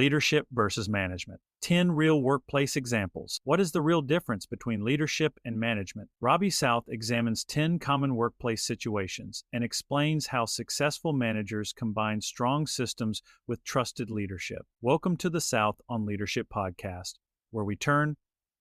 Leadership versus management. 10 real workplace examples. What is the real difference between leadership and management? Robbie South examines 10 common workplace situations and explains how successful managers combine strong systems with trusted leadership. Welcome to the South on Leadership Podcast, where we turn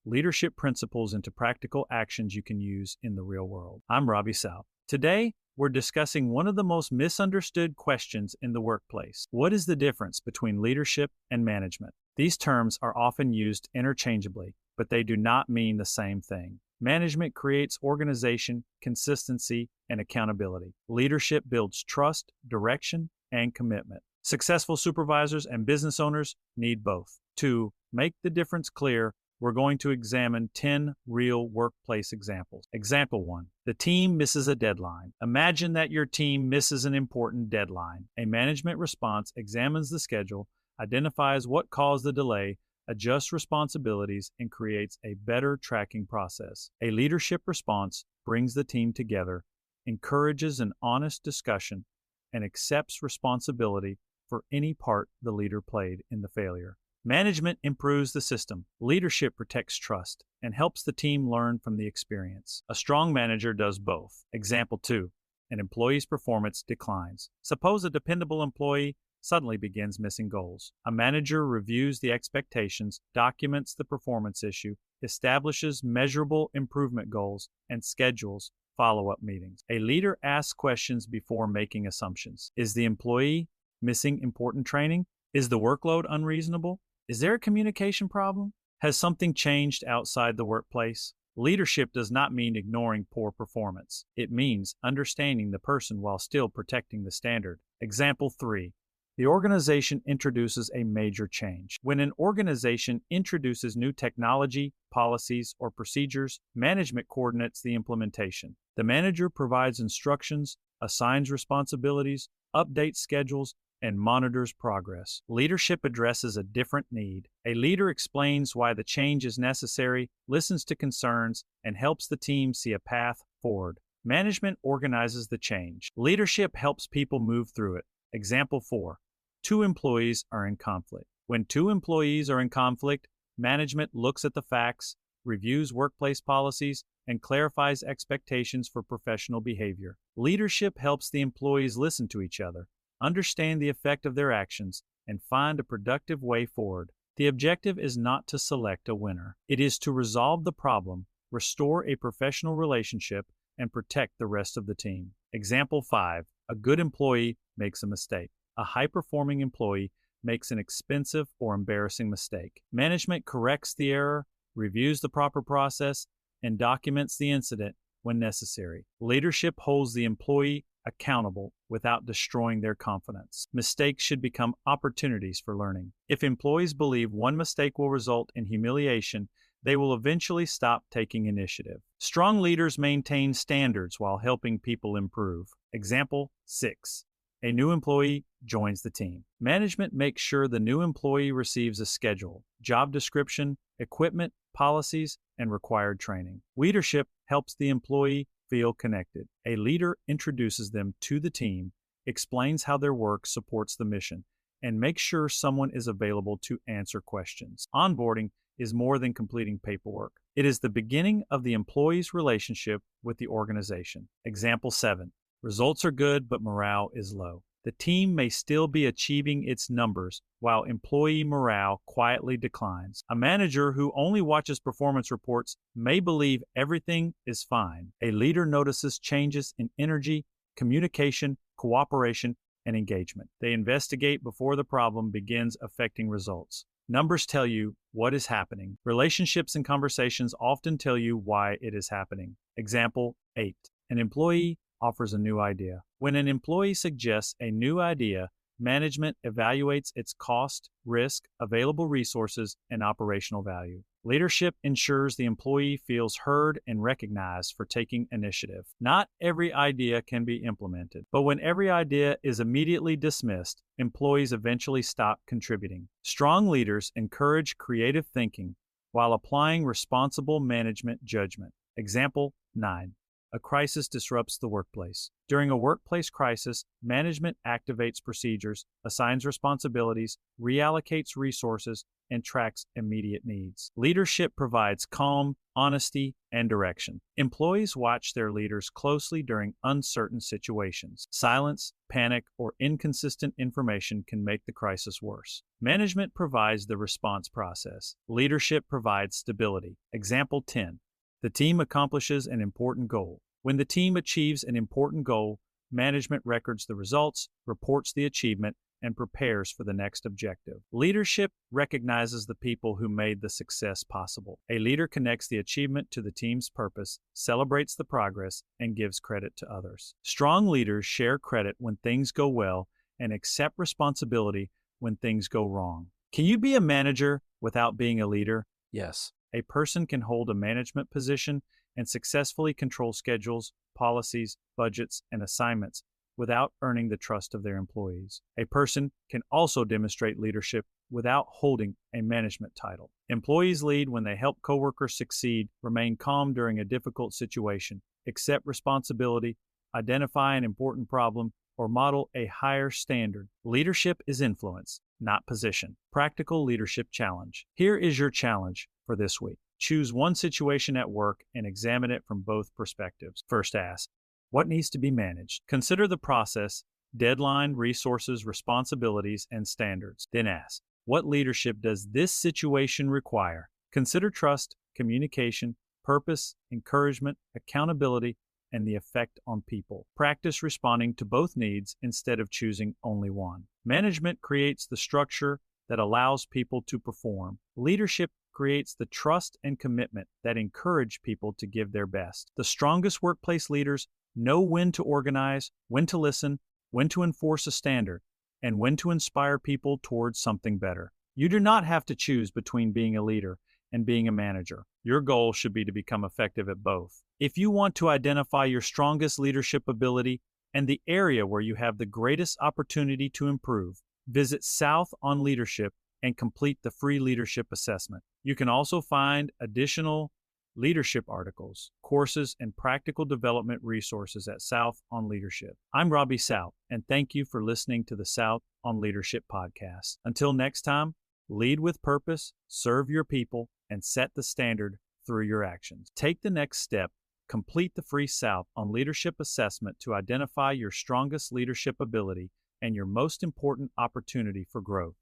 leadership principles into practical actions you can use in the real world. I'm Robbie South. Today, we're discussing one of the most misunderstood questions in the workplace. What is the difference between leadership and management? These terms are often used interchangeably, but they do not mean the same thing. Management creates organization, consistency, and accountability. Leadership builds trust, direction, and commitment. Successful supervisors and business owners need both. To make the difference clear, we're going to examine 10 real workplace examples. Example 1. The team misses a deadline. Imagine that your team misses an important deadline. A management response examines the schedule, identifies what caused the delay, adjusts responsibilities, and creates a better tracking process. A leadership response brings the team together, encourages an honest discussion, and accepts responsibility for any part the leader played in the failure. Management improves the system. Leadership protects trust and helps the team learn from the experience. A strong manager does both. Example 2. An employee's performance declines. Suppose a dependable employee suddenly begins missing goals. A manager reviews the expectations, documents the performance issue, establishes measurable improvement goals, and schedules follow-up meetings. A leader asks questions before making assumptions. Is the employee missing important training? Is the workload unreasonable? Is there a communication problem? Has something changed outside the workplace? Leadership does not mean ignoring poor performance. It means understanding the person while still protecting the standard. Example 3. The organization introduces a major change. When an organization introduces new technology, policies, or procedures, management coordinates the implementation. The manager provides instructions, assigns responsibilities, updates schedules, and monitors progress. Leadership addresses a different need. A leader explains why the change is necessary, listens to concerns, and helps the team see a path forward. Management organizes the change. Leadership helps people move through it. Example 4. 2 employees are in conflict. When 2 employees are in conflict, management looks at the facts, reviews workplace policies, and clarifies expectations for professional behavior. Leadership helps the employees listen to each other, understand the effect of their actions, and find a productive way forward. The objective is not to select a winner. It is to resolve the problem, restore a professional relationship, and protect the rest of the team. Example 5. A good employee makes a mistake. A high-performing employee makes an expensive or embarrassing mistake. Management corrects the error, reviews the proper process, and documents the incident when necessary. Leadership holds the employee accountable without destroying their confidence. Mistakes should become opportunities for learning. If employees believe one mistake will result in humiliation, they will eventually stop taking initiative. Strong leaders maintain standards while helping people improve. Example 6. A new employee joins the team. Management makes sure the new employee receives a schedule, job description, equipment, policies, and required training. Leadership helps the employee feel connected. A leader introduces them to the team, explains how their work supports the mission, and makes sure someone is available to answer questions. Onboarding is more than completing paperwork. It is the beginning of the employee's relationship with the organization. Example 7. Results are good, but morale is low. The team may still be achieving its numbers while employee morale quietly declines. A manager who only watches performance reports may believe everything is fine. A leader notices changes in energy, communication, cooperation, and engagement. They investigate before the problem begins affecting results. Numbers tell you what is happening. Relationships and conversations often tell you why it is happening. Example 8. An employee offers a new idea. When an employee suggests a new idea, management evaluates its cost, risk, available resources, and operational value. Leadership ensures the employee feels heard and recognized for taking initiative. Not every idea can be implemented, but when every idea is immediately dismissed, employees eventually stop contributing. Strong leaders encourage creative thinking while applying responsible management judgment. Example 9. A crisis disrupts the workplace. During a workplace crisis, management activates procedures, assigns responsibilities, reallocates resources, and tracks immediate needs. Leadership provides calm, honesty, and direction. Employees watch their leaders closely during uncertain situations. Silence, panic, or inconsistent information can make the crisis worse. Management provides the response process. Leadership provides stability. Example 10. The team accomplishes an important goal. When the team achieves an important goal, management records the results, reports the achievement, and prepares for the next objective. Leadership recognizes the people who made the success possible. A leader connects the achievement to the team's purpose, celebrates the progress, and gives credit to others. Strong leaders share credit when things go well and accept responsibility when things go wrong. Can you be a manager without being a leader? Yes. A person can hold a management position and successfully control schedules, policies, budgets, and assignments without earning the trust of their employees. A person can also demonstrate leadership without holding a management title. Employees lead when they help coworkers succeed, remain calm during a difficult situation, accept responsibility, identify an important problem, or model a higher standard. Leadership is influence, not position. Practical leadership challenge. Here is your challenge for this week. Choose one situation at work and examine it from both perspectives. First, ask, what needs to be managed? Consider the process, deadline, resources, responsibilities, and standards. Then ask, what leadership does this situation require? Consider trust, communication, purpose, encouragement, accountability, and the effect on people. Practice responding to both needs instead of choosing only one. Management creates the structure that allows people to perform. Leadership creates the trust and commitment that encourage people to give their best. The strongest workplace leaders know when to organize, when to listen, when to enforce a standard, and when to inspire people towards something better. You do not have to choose between being a leader and being a manager. Your goal should be to become effective at both. If you want to identify your strongest leadership ability and the area where you have the greatest opportunity to improve, visit South on Leadership and complete the free leadership assessment. You can also find additional leadership articles, courses, and practical development resources at South on Leadership. I'm Robbie South, and thank you for listening to the South on Leadership podcast. Until next time, lead with purpose, serve your people, and set the standard through your actions. Take the next step. Complete the free South on Leadership assessment to identify your strongest leadership ability and your most important opportunity for growth.